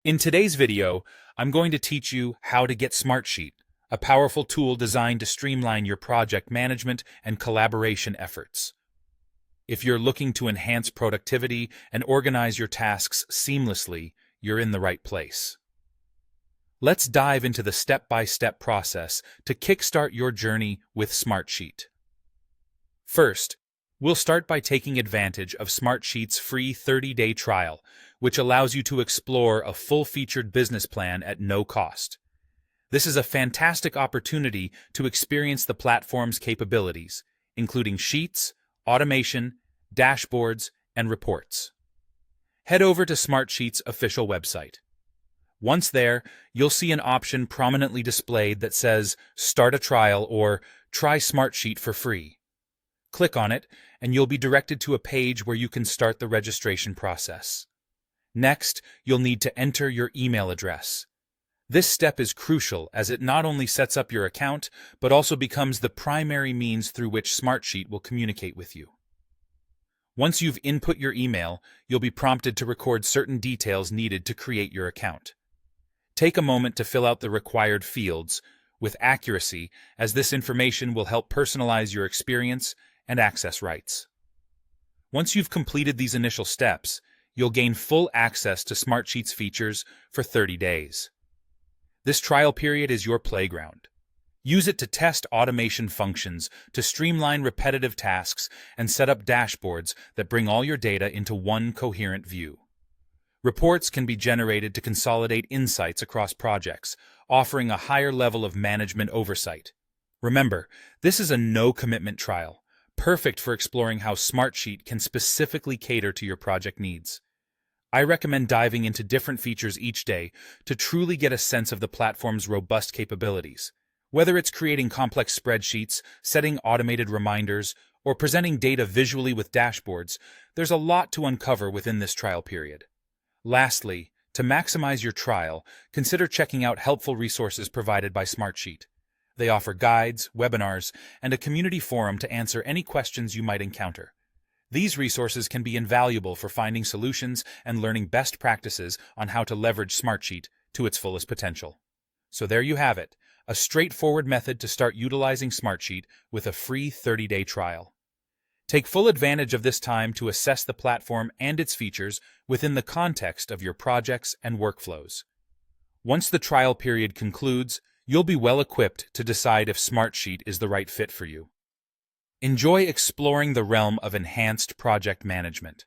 In today's video, I'm going to teach you how to get Smartsheet, a powerful tool designed to streamline your project management and collaboration efforts. If you're looking to enhance productivity and organize your tasks seamlessly, you're in the right place. Let's dive into the step-by-step process to kickstart your journey with Smartsheet. First, we'll start by taking advantage of Smartsheet's free 30-day trial, which allows you to explore a full-featured business plan at no cost. This is a fantastic opportunity to experience the platform's capabilities, including sheets, automation, dashboards, and reports. Head over to Smartsheet's official website. Once there, you'll see an option prominently displayed that says Start a Trial or Try Smartsheet for free. Click on it, and you'll be directed to a page where you can start the registration process. Next, you'll need to enter your email address. This step is crucial as it not only sets up your account, but also becomes the primary means through which Smartsheet will communicate with you. Once you've input your email, you'll be prompted to record certain details needed to create your account. Take a moment to fill out the required fields with accuracy, as this information will help personalize your experience and access rights. Once you've completed these initial steps, you'll gain full access to Smartsheet's features for 30 days. This trial period is your playground. Use it to test automation functions, to streamline repetitive tasks, and set up dashboards that bring all your data into one coherent view. Reports can be generated to consolidate insights across projects, offering a higher level of management oversight. Remember, this is a no-commitment trial, perfect for exploring how Smartsheet can specifically cater to your project needs. I recommend diving into different features each day to truly get a sense of the platform's robust capabilities. Whether it's creating complex spreadsheets, setting automated reminders, or presenting data visually with dashboards, there's a lot to uncover within this trial period. Lastly, to maximize your trial, consider checking out helpful resources provided by Smartsheet. They offer guides, webinars, and a community forum to answer any questions you might encounter. These resources can be invaluable for finding solutions and learning best practices on how to leverage Smartsheet to its fullest potential. So there you have it, a straightforward method to start utilizing Smartsheet with a free 30-day trial. Take full advantage of this time to assess the platform and its features within the context of your projects and workflows. Once the trial period concludes, you'll be well equipped to decide if Smartsheet is the right fit for you. Enjoy exploring the realm of enhanced project management.